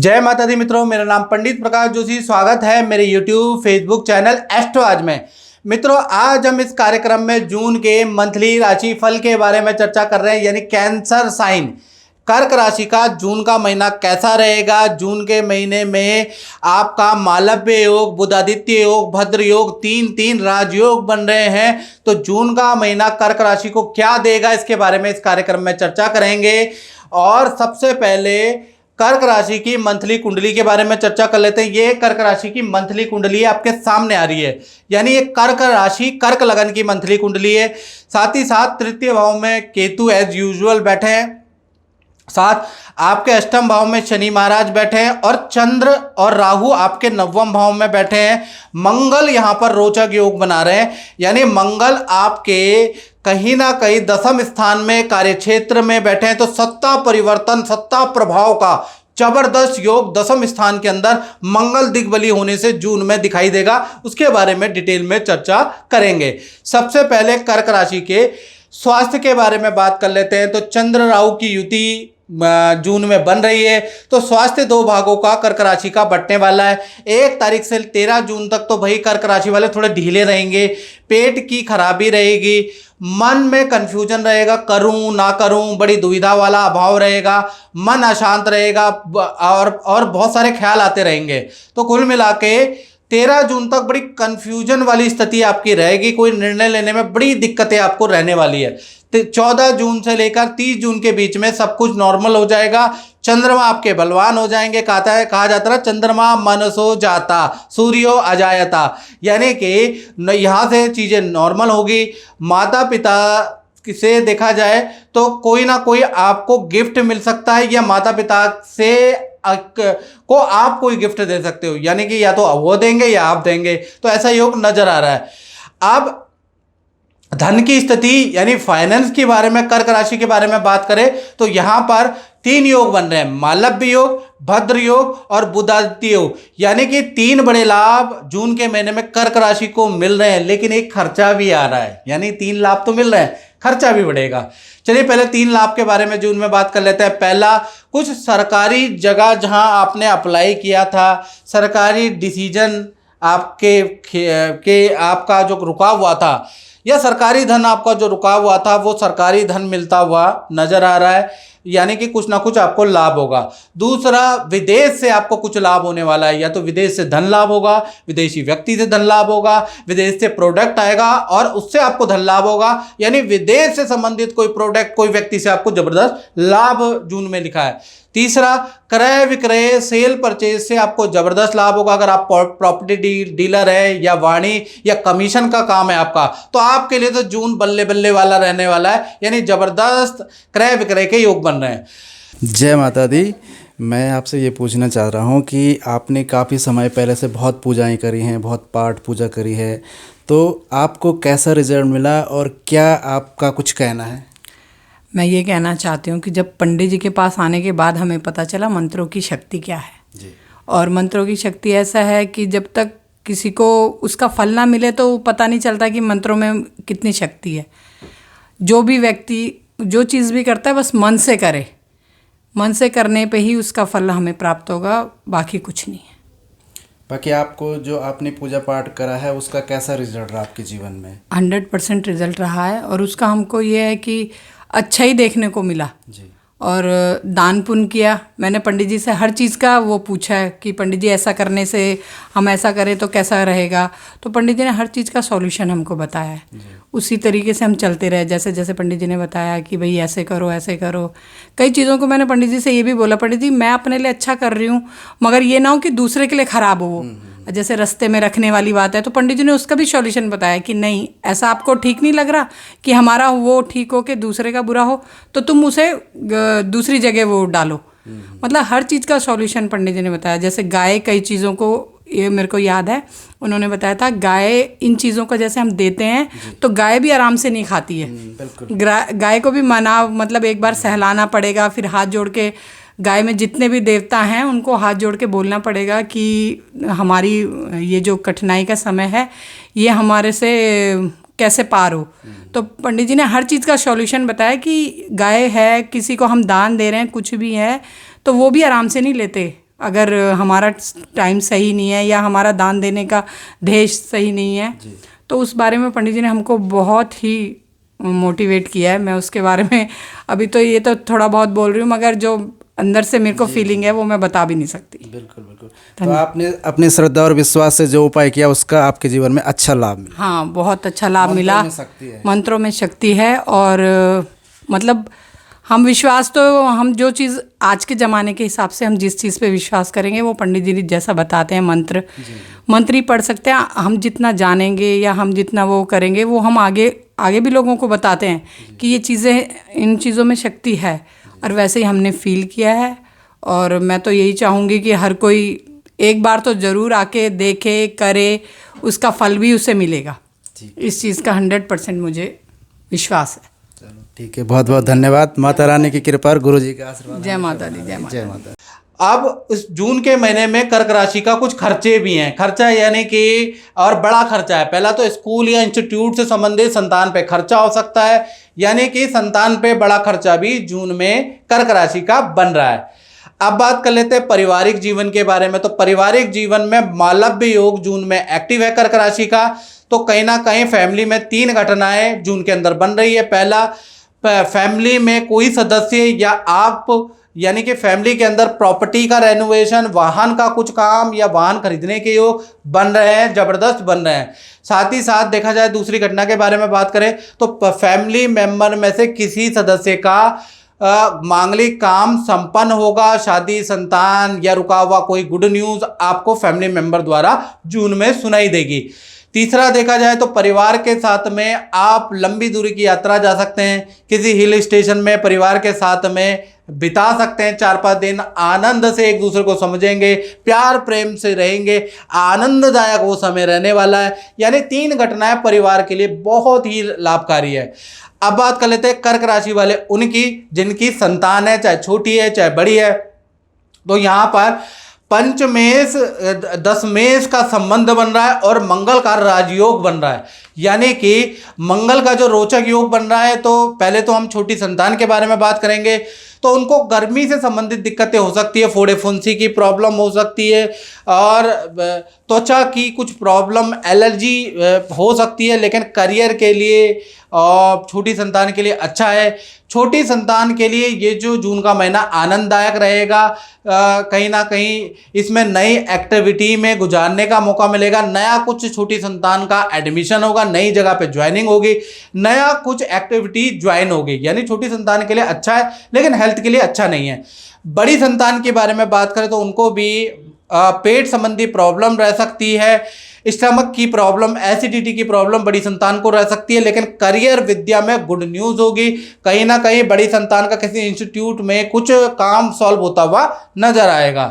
जय माता दी मित्रों, मेरा नाम पंडित प्रकाश जोशी। स्वागत है मेरे YouTube फेसबुक चैनल एस्ट्रो आज में। मित्रों, आज हम इस कार्यक्रम में जून के मंथली राशि फल के बारे में चर्चा कर रहे हैं, यानी कैंसर साइन कर्क राशि का जून का महीना कैसा रहेगा। जून के महीने में आपका मालव्य योग, बुधादित्य योग, भद्र योग, तीन राजयोग बन रहे हैं। तो जून का महीना कर्क राशि को क्या देगा, इसके बारे में इस कार्यक्रम में चर्चा करेंगे। और सबसे पहले कर्क राशि की मंथली कुंडली के बारे में चर्चा कर लेते हैं। ये कर्क राशि की मंथली कुंडली आपके सामने आ रही है, यानी ये कर्क राशि कर्क लगन की मंथली कुंडली है। साथ ही साथ तृतीय भाव में केतु एज यूजुअल बैठे हैं, साथ आपके अष्टम भाव में शनि महाराज बैठे हैं और चंद्र और राहु आपके नवम भाव में बैठे हैं। मंगल यहाँ पर रोचक योग बना रहे हैं, यानी मंगल आपके कहीं ना कहीं दसम स्थान में कार्यक्षेत्र में बैठे हैं। तो सत्ता परिवर्तन, सत्ता प्रभाव का जबरदस्त योग दसम स्थान के अंदर मंगल दिग्बली होने से जून में दिखाई देगा। उसके बारे में डिटेल में चर्चा करेंगे। सबसे पहले कर्क राशि के स्वास्थ्य के बारे में बात कर लेते हैं। तो चंद्र राहु की युति जून में बन रही है, तो स्वास्थ्य दो भागों का कर्क राशि का बंटने वाला है। 1 तारीख से 13 जून तक तो भाई कर्क राशि वाले थोड़े ढीले रहेंगे, पेट की खराबी रहेगी, मन में कंफ्यूजन रहेगा, करूं ना करूं, बड़ी दुविधा वाला अभाव रहेगा, मन अशांत रहेगा और बहुत सारे ख्याल आते रहेंगे। तो कुल मिला के 13 जून तक बड़ी कंफ्यूजन वाली स्थिति आपकी रहेगी, कोई निर्णय लेने में बड़ी दिक्कतें आपको रहने वाली है। 14 जून से लेकर 30 जून के बीच में सब कुछ नॉर्मल हो जाएगा। चंद्रमा आपके बलवान हो जाएंगे। कहा जाता है चंद्रमा मनसो जाता सूर्यो अजायता, यानी कि यहाँ से चीज़ें नॉर्मल होगी। माता पिता से देखा जाए तो कोई ना कोई आपको गिफ्ट मिल सकता है, या माता पिता से को आप कोई गिफ्ट दे सकते हो, यानी कि या तो वो देंगे या आप देंगे। तो ऐसा योग नजर आ रहा है। अब धन की स्थिति यानी फाइनेंस के बारे में कर्क राशि के बारे में बात करें तो यहां पर 3 योग बन रहे हैं, मालव्य योग, भद्र योग और बुधादित्य योग, यानी कि 3 बड़े लाभ जून के महीने में कर्क राशि को मिल रहे हैं। लेकिन एक खर्चा भी आ रहा है, यानी 3 लाभ तो मिल रहे हैं, खर्चा भी बढ़ेगा। चलिए पहले 3 लाभ के बारे में जून में बात कर लेते हैं। पहला, कुछ सरकारी जगह जहां आपने अप्लाई किया था, सरकारी डिसीजन आपका जो रुका हुआ था, या सरकारी धन आपका जो रुका हुआ था, वो सरकारी धन मिलता हुआ नजर आ रहा है, यानी कि कुछ ना कुछ आपको लाभ होगा। दूसरा, विदेश से आपको कुछ लाभ होने वाला है, या तो विदेश से धन लाभ होगा, विदेशी व्यक्ति से धन लाभ होगा, विदेश से प्रोडक्ट आएगा और उससे आपको धन लाभ होगा, यानी विदेश से संबंधित कोई प्रोडक्ट, कोई व्यक्ति से आपको जबरदस्त लाभ जून में लिखा है। तीसरा, क्रय विक्रय, सेल परचेज से आपको जबरदस्त लाभ होगा। अगर आप प्रॉपर्टी डीलर है या वाणी या कमीशन का काम है आपका, तो आपके लिए तो जून बल्ले बल्ले वाला रहने वाला है, यानी जबरदस्त क्रय विक्रय के योग बन रहे हैं। जय माता दी। मैं आपसे ये पूछना चाह रहा हूँ कि आपने काफ़ी समय पहले से बहुत पूजाएं करी हैं, बहुत पाठ पूजा करी है, तो आपको कैसा रिजल्ट मिला और क्या आपका कुछ कहना है? मैं ये कहना चाहती हूँ कि जब पंडित जी के पास आने के बाद हमें पता चला मंत्रों की शक्ति क्या है जी। और मंत्रों की शक्ति ऐसा है कि जब तक किसी को उसका फल ना मिले तो पता नहीं चलता कि मंत्रों में कितनी शक्ति है। जो भी व्यक्ति जो चीज़ भी करता है बस मन से करे, मन से करने पे ही उसका फल हमें प्राप्त होगा, बाकी कुछ नहीं है। बाकी आपको जो आपने पूजा पाठ करा है उसका कैसा रिजल्ट रहा आपके जीवन में? 100% रिजल्ट रहा है, और उसका हमको ये है कि अच्छा ही देखने को मिला जी। और दान पुण्य किया। मैंने पंडित जी से हर चीज़ का वो पूछा है कि पंडित जी ऐसा करने से हम ऐसा करें तो कैसा रहेगा, तो पंडित जी ने हर चीज़ का सॉल्यूशन हमको बताया है। उसी तरीके से हम चलते रहे, जैसे जैसे पंडित जी ने बताया कि भाई ऐसे करो ऐसे करो। कई चीज़ों को मैंने पंडित जी से ये भी बोला, पंडित जी मैं अपने लिए अच्छा कर रही हूँ, मगर ये ना हो कि दूसरे के लिए ख़राब हो वो। जैसे रास्ते में रखने वाली बात है, तो पंडित जी ने उसका भी सॉल्यूशन बताया कि नहीं, ऐसा आपको ठीक नहीं लग रहा कि हमारा वो ठीक हो के दूसरे का बुरा हो, तो तुम उसे दूसरी जगह वो डालो। मतलब हर चीज़ का सॉल्यूशन पंडित जी ने बताया। जैसे गाय, कई चीज़ों को ये मेरे को याद है, उन्होंने बताया था गाय इन चीज़ों को जैसे हम देते हैं तो गाय भी आराम से नहीं खाती है। गाय को भी मतलब एक बार सहलाना पड़ेगा, फिर हाथ जोड़ के गाय में जितने भी देवता हैं उनको हाथ जोड़ के बोलना पड़ेगा कि हमारी ये जो कठिनाई का समय है ये हमारे से कैसे पार हो। तो पंडित जी ने हर चीज़ का सॉल्यूशन बताया कि गाय है, किसी को हम दान दे रहे हैं, कुछ भी है तो वो भी आराम से नहीं लेते, अगर हमारा टाइम सही नहीं है या हमारा दान देने का देश सही नहीं है, तो उस बारे में पंडित जी ने हमको बहुत ही मोटिवेट किया है। मैं उसके बारे में अभी तो ये तो थोड़ा बहुत बोल रही हूँ, मगर जो अंदर से मेरे को फीलिंग है वो मैं बता भी नहीं सकती। बिल्कुल बिल्कुल। तो आपने अपनी श्रद्धा और विश्वास से जो उपाय किया उसका आपके जीवन में अच्छा लाभ मिला? हाँ, बहुत अच्छा लाभ मिला। मंत्रों में शक्ति है और मतलब हम विश्वास तो हम जो चीज़ आज के ज़माने के हिसाब से हम जिस चीज़ पे विश्वास करेंगे वो पंडित जी जैसा बताते हैं मंत्र ही पढ़ सकते हैं। हम जितना जानेंगे या हम जितना वो करेंगे वो हम आगे भी लोगों को बताते हैं कि ये चीज़ें, इन चीज़ों में शक्ति है, और वैसे ही हमने फील किया है। और मैं तो यही चाहूँगी कि हर कोई एक बार तो ज़रूर आके देखे, करे, उसका फल भी उसे मिलेगा। इस चीज़ का 100% मुझे विश्वास है। चलो ठीक है, बहुत बहुत धन्यवाद। माता रानी की कृपा और गुरु जी का आशीर्वाद। जय माता दी, जय जय माता। अब इस जून के महीने में कर्क राशि का कुछ खर्चे भी हैं। खर्चा यानी कि और बड़ा खर्चा है। पहला तो स्कूल या इंस्टीट्यूट से संबंधित संतान पे खर्चा हो सकता है, यानी कि संतान पे बड़ा खर्चा भी जून में कर्क राशि का बन रहा है। अब बात कर लेते हैं पारिवारिक जीवन के बारे में। तो पारिवारिक जीवन में मालव्य योग जून में एक्टिव है कर्क राशि का। तो कहीं ना कहीं फैमिली में 3 घटनाएं जून के अंदर बन रही है। पहला, फैमिली में कोई सदस्य या आप, यानी कि फैमिली के अंदर प्रॉपर्टी का रेनोवेशन, वाहन का कुछ काम या वाहन खरीदने के योग बन रहे हैं, ज़बरदस्त बन रहे हैं। साथ ही साथ देखा जाए दूसरी घटना के बारे में बात करें तो फैमिली मेंबर में से किसी सदस्य का मांगलिक काम संपन्न होगा। शादी, संतान या रुका हुआ कोई गुड न्यूज़ आपको फैमिली मेंबर द्वारा जून में सुनाई देगी। तीसरा देखा जाए तो परिवार के साथ में आप लंबी दूरी की यात्रा जा सकते हैं। किसी हिल स्टेशन में परिवार के साथ में बिता सकते हैं 4-5 दिन। आनंद से एक दूसरे को समझेंगे, प्यार प्रेम से रहेंगे, आनंददायक वो समय रहने वाला है। यानी 3 घटनाएं परिवार के लिए बहुत ही लाभकारी है। अब बात कर लेते हैं कर्क राशि वाले उनकी जिनकी संतान है, चाहे छोटी है चाहे बड़ी है। तो यहाँ पर पंचमेश 10मेश का संबंध बन रहा है और मंगल का राजयोग बन रहा है। यानी कि मंगल का जो रोचक योग बन रहा है, तो पहले तो हम छोटी संतान के बारे में बात करेंगे। तो उनको गर्मी से संबंधित दिक्कतें हो सकती है, फोड़े फुंसी की प्रॉब्लम हो सकती है और त्वचा की कुछ प्रॉब्लम, एलर्जी हो सकती है। लेकिन करियर के लिए और छोटी संतान के लिए अच्छा है। छोटी संतान के लिए ये जो जून का महीना आनंददायक रहेगा। कहीं ना कहीं इसमें नई एक्टिविटी में गुजारने का मौका मिलेगा। नया कुछ छोटी संतान का एडमिशन होगा, नई जगह पे ज्वाइनिंग होगी, नया कुछ एक्टिविटी ज्वाइन होगी। यानी छोटी संतान के लिए अच्छा है, लेकिन हेल्थ के लिए अच्छा नहीं है। बड़ी संतान के बारे में बात करें तो उनको भी पेट संबंधी प्रॉब्लम रह सकती है, स्टमक की प्रॉब्लम, एसिडिटी की प्रॉब्लम बड़ी संतान को रह सकती है। लेकिन करियर विद्या में गुड न्यूज़ होगी। कहीं ना कहीं बड़ी संतान का किसी इंस्टीट्यूट में कुछ काम सॉल्व होता हुआ नजर आएगा।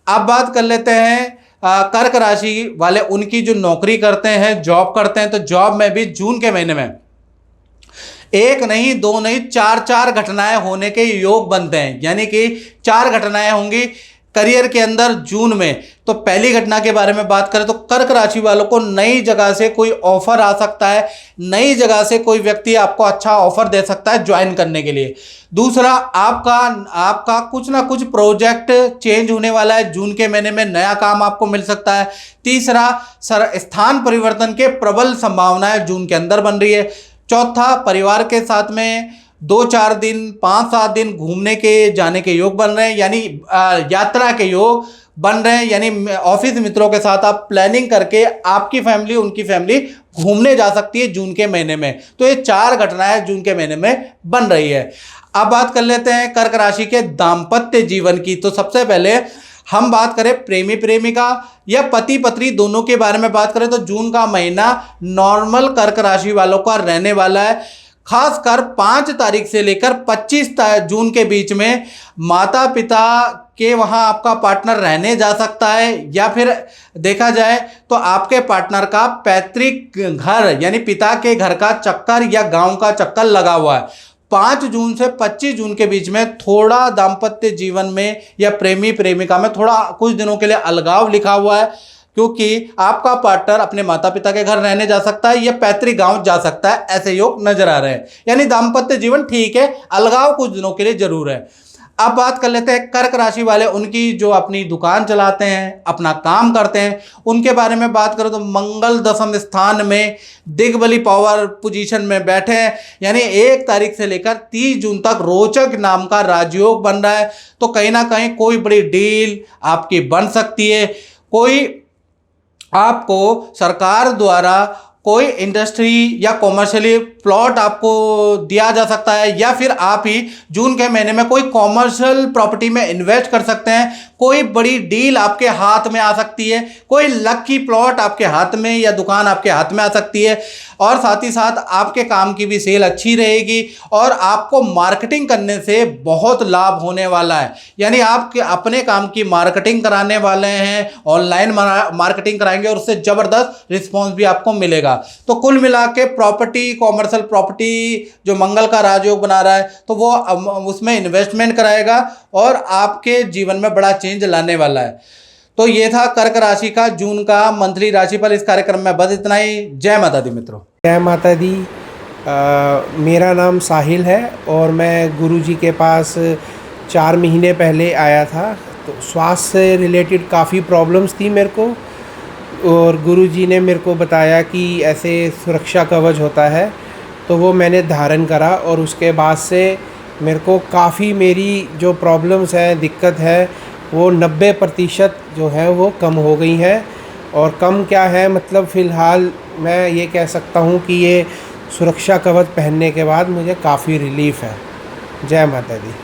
अब बात कर लेते हैं कर्क राशि वाले उनकी जो नौकरी करते हैं, जॉब करते हैं। तो जॉब में भी जून के महीने में 1 नहीं 2 नहीं 4 घटनाएं होने के योग बनते हैं। यानी कि 4 घटनाएं होंगी करियर के अंदर जून में। तो पहली घटना के बारे में बात करें तो कर्क राशि वालों को नई जगह से कोई ऑफर आ सकता है। नई जगह से कोई व्यक्ति आपको अच्छा ऑफर दे सकता है ज्वाइन करने के लिए। दूसरा, आपका कुछ ना कुछ प्रोजेक्ट चेंज होने वाला है। जून के महीने में नया काम आपको मिल सकता है। तीसरा, स्थान परिवर्तन के प्रबल संभावनाएं जून के अंदर बन रही है। चौथा, परिवार के साथ में 2-4 दिन 5-7 दिन घूमने के जाने के योग बन रहे हैं। यानी यात्रा के योग बन रहे हैं। यानी ऑफिस मित्रों के साथ आप प्लानिंग करके आपकी फैमिली उनकी फैमिली घूमने जा सकती है जून के महीने में। तो ये 4 घटनाएं जून के महीने में बन रही है। अब बात कर लेते हैं कर्क राशि के दाम्पत्य जीवन की। तो सबसे पहले हम बात करें प्रेमी प्रेमिका या पति पत्नी दोनों के बारे में बात करें तो जून का महीना नॉर्मल कर्क राशि वालों का रहने वाला है। खासकर 5 तारीख से लेकर 25 जून के बीच में माता पिता के वहाँ आपका पार्टनर रहने जा सकता है, या फिर देखा जाए तो आपके पार्टनर का पैतृक घर यानी पिता के घर का चक्कर या गांव का चक्कर लगा हुआ है। 5 जून से 25 जून के बीच में थोड़ा दाम्पत्य जीवन में या प्रेमी प्रेमिका में थोड़ा कुछ दिनों के लिए अलगाव लिखा हुआ है, क्योंकि आपका पार्टनर अपने माता पिता के घर रहने जा सकता है या पैतृक गांव जा सकता है। ऐसे योग नजर आ रहे हैं। यानी दाम्पत्य जीवन ठीक है, अलगाव कुछ दिनों के लिए जरूर है। अब बात कर लेते हैं कर्क राशि वाले, उनकी जो अपनी दुकान चलाते हैं, अपना काम करते हैं, उनके बारे में बात करें तो मंगल दशम स्थान में दिग्बली पावर पोजीशन में बैठे हैं, यानी 1 तारीख से लेकर 30 जून तक रोचक नाम का राजयोग बन रहा है। तो कहीं ना कहीं कोई बड़ी डील आपकी बन सकती है, कोई आपको सरकार द्वारा कोई इंडस्ट्री या कॉमर्शियली प्लॉट आपको दिया जा सकता है, या फिर आप ही जून के महीने में कोई कॉमर्शियल प्रॉपर्टी में इन्वेस्ट कर सकते हैं। कोई बड़ी डील आपके हाथ में आ सकती है, कोई लकी प्लॉट आपके हाथ में या दुकान आपके हाथ में आ सकती है, और साथ ही साथ आपके काम की भी सेल अच्छी रहेगी और आपको मार्केटिंग करने से बहुत लाभ होने वाला है। यानी आप अपने काम की मार्केटिंग कराने वाले हैं, ऑनलाइन मार्केटिंग कराएंगे और उससे ज़बरदस्त रिस्पॉन्स भी आपको मिलेगा। तो कुल मिला के प्रॉपर्टी, कॉमर्शियल प्रॉपर्टी जो मंगल का राजयोग बना रहा है, तो वो उसमें इन्वेस्टमेंट कराएगा और आपके जीवन में बड़ा चेंज लाने वाला है। तो ये था कर्क राशि का जून का मंथली राशिफल। इस कार्यक्रम में बस इतना ही। जय माता दी मित्रों। जय माता दी। मेरा नाम साहिल है और मैं गुरुजी के पास 4 महीने पहले आया था। तो स्वास्थ्य से रिलेटेड काफ़ी प्रॉब्लम्स थी मेरे को, और गुरुजी ने मेरे को बताया कि ऐसे सुरक्षा कवच होता है, तो वो मैंने धारण करा और उसके बाद से मेरे को काफ़ी मेरी जो प्रॉब्लम्स हैं, दिक्कत है, वो 90% जो है वो कम हो गई हैं। और कम क्या है, मतलब फ़िलहाल मैं ये कह सकता हूँ कि ये सुरक्षा कवच पहनने के बाद मुझे काफ़ी रिलीफ़ है। जय माता दी।